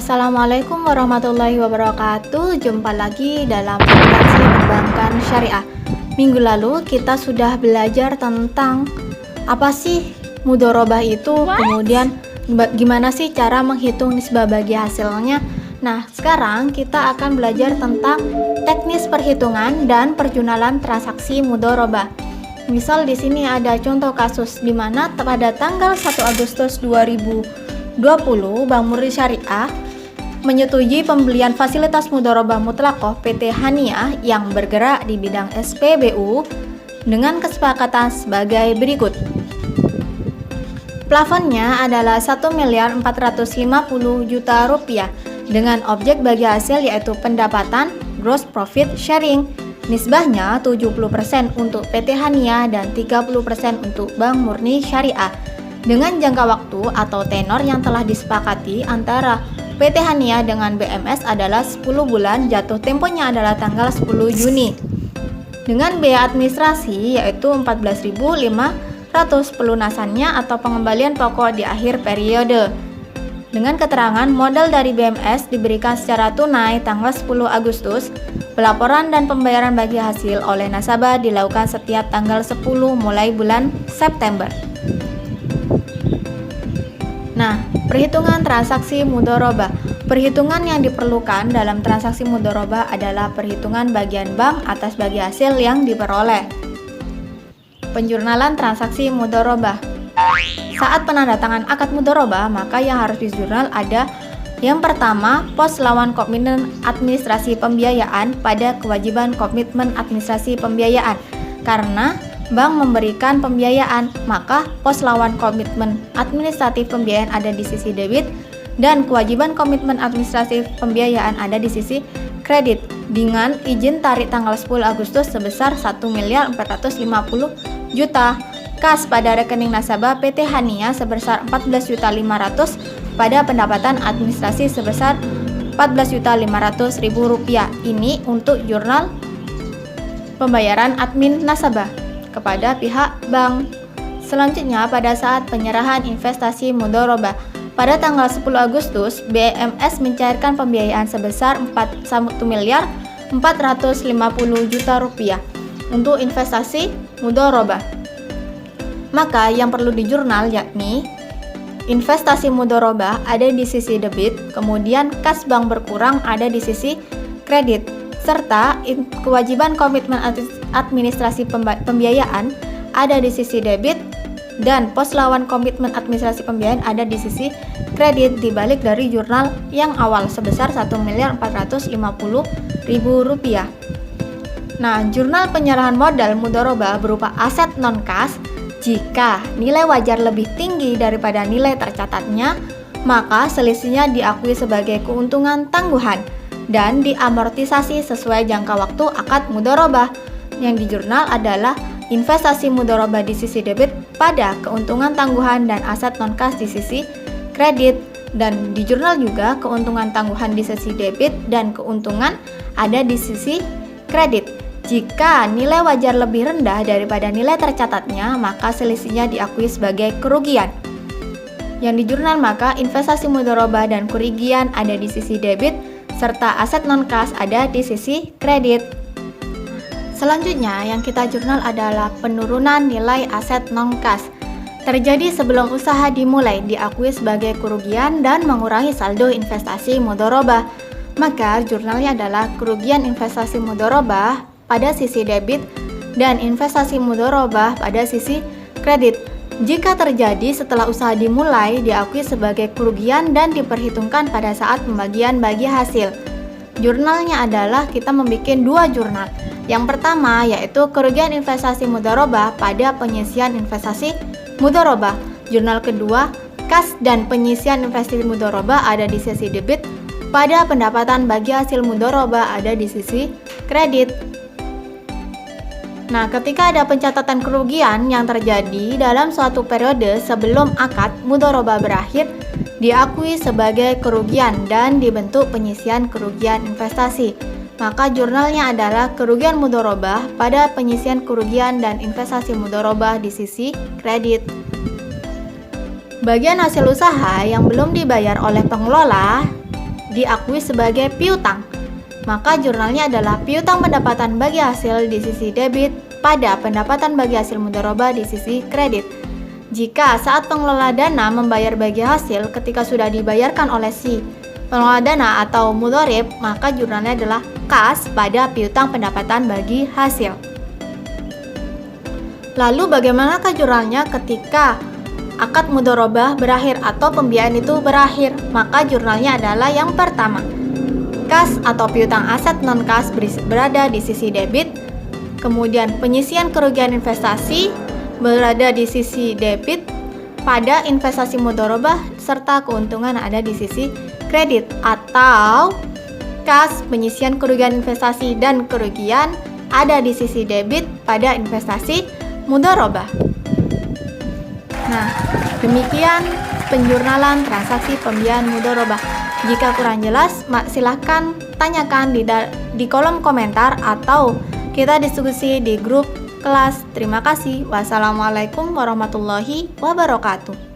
Assalamualaikum warahmatullahi wabarakatuh. Jumpa lagi dalam akuntansi perbankan syariah. Minggu lalu kita sudah belajar tentang apa sih mudharabah itu, kemudian gimana sih cara menghitung nisbah bagi hasilnya. Nah, sekarang kita akan belajar tentang teknis perhitungan dan perjunalan transaksi mudharabah. Misal di sini ada contoh kasus di mana pada tanggal 1 Agustus 2020 Bank Murni Syariah menyetujui pembelian fasilitas mudharabah mutlaqah PT Haniah yang bergerak di bidang SPBU dengan kesepakatan sebagai berikut. Plafonnya adalah 1.450.000.000 rupiah dengan objek bagi hasil yaitu pendapatan gross profit sharing. Nisbahnya 70% untuk PT Haniah dan 30% untuk Bank Murni Syariah dengan jangka waktu atau tenor yang telah disepakati antara PT Haniah dengan BMS adalah 10 bulan, jatuh temponya adalah tanggal 10 Juni. Dengan biaya administrasi yaitu 14.500, pelunasannya atau pengembalian pokok di akhir periode. Dengan keterangan modal dari BMS diberikan secara tunai tanggal 10 Agustus, pelaporan dan pembayaran bagi hasil oleh nasabah dilakukan setiap tanggal 10 mulai bulan September. Nah, perhitungan transaksi mudharabah. Perhitungan yang diperlukan dalam transaksi mudharabah adalah perhitungan bagian bank atas bagi hasil yang diperoleh. Penjurnalan transaksi mudharabah. Saat penandatangan akad mudharabah, maka yang harus dijurnal ada yang pertama, pos lawan komitmen administrasi pembiayaan pada kewajiban komitmen administrasi pembiayaan. Karena bank memberikan pembiayaan, maka pos lawan komitmen administratif pembiayaan ada di sisi debit dan kewajiban komitmen administratif pembiayaan ada di sisi kredit dengan izin tarik tanggal 10 Agustus sebesar 1.450.000.000, kas pada rekening nasabah PT Haniah sebesar 14.500.000 pada pendapatan administrasi sebesar 14.500.000 rupiah. Ini untuk jurnal pembayaran admin nasabah kepada pihak bank. Selanjutnya pada saat penyerahan investasi mudharabah pada tanggal 10 Agustus BMS mencairkan pembiayaan sebesar 1.450.000.000 rupiah untuk investasi mudharabah. Maka yang perlu dijurnal yakni investasi mudharabah ada di sisi debit, kemudian kas bank berkurang ada di sisi kredit, serta kewajiban komitmen administrasi pembiayaan ada di sisi debit dan pos lawan komitmen administrasi pembiayaan ada di sisi kredit dibalik dari jurnal yang awal sebesar 1.450.000 rupiah. Nah, jurnal penyerahan modal mudharabah berupa aset non-kas. Jika nilai wajar lebih tinggi daripada nilai tercatatnya, maka selisihnya diakui sebagai keuntungan tangguhan dan diamortisasi sesuai jangka waktu akad mudharabah. Yang dijurnal adalah investasi mudharabah di sisi debit pada keuntungan tangguhan dan aset non-kas di sisi kredit, dan dijurnal juga keuntungan tangguhan di sisi debit dan keuntungan ada di sisi kredit. Jika nilai wajar lebih rendah daripada nilai tercatatnya, maka selisihnya diakui sebagai kerugian. Yang dijurnal maka investasi mudharabah dan kerugian ada di sisi debit serta aset non-kas ada di sisi kredit. Selanjutnya yang kita jurnal adalah penurunan nilai aset non-kas. Terjadi sebelum usaha dimulai, diakui sebagai kerugian dan mengurangi saldo investasi mudharabah. Maka jurnalnya adalah kerugian investasi mudharabah pada sisi debit dan investasi mudharabah pada sisi kredit. Jika terjadi setelah usaha dimulai, diakui sebagai kerugian dan diperhitungkan pada saat pembagian bagi hasil. Jurnalnya adalah kita membuat dua jurnal. Yang pertama yaitu kerugian investasi mudharabah pada penyisian investasi mudharabah. Jurnal kedua, kas dan penyisian investasi mudharabah ada di sisi debit, pada pendapatan bagi hasil mudharabah ada di sisi kredit. Nah, ketika ada pencatatan kerugian yang terjadi dalam suatu periode sebelum akad mudharabah berakhir, diakui sebagai kerugian dan dibentuk penyisian kerugian investasi. Maka jurnalnya adalah kerugian mudharabah pada penyisian kerugian dan investasi mudharabah di sisi kredit. Bagian hasil usaha yang belum dibayar oleh pengelola diakui sebagai piutang, maka jurnalnya adalah piutang pendapatan bagi hasil di sisi debit pada pendapatan bagi hasil mudharabah di sisi kredit. Jika saat pengelola dana membayar bagi hasil ketika sudah dibayarkan oleh si pengelola dana atau mudharib, maka jurnalnya adalah kas pada piutang pendapatan bagi hasil. Lalu bagaimanakah jurnalnya ketika akad mudharabah berakhir atau pembiayaan itu berakhir? Maka jurnalnya adalah yang pertama, kas atau piutang aset non-kas berada di sisi debit, kemudian penyisian kerugian investasi berada di sisi debit pada investasi mudharabah, serta keuntungan ada di sisi kredit, atau kas penyisian kerugian investasi dan kerugian ada di sisi debit pada investasi mudharabah. Nah, demikian penjurnalan transaksi pembiayaan mudharabah. Jika kurang jelas, silahkan tanyakan di kolom komentar atau kita diskusi di grup kelas. Terima kasih. Wassalamualaikum warahmatullahi wabarakatuh.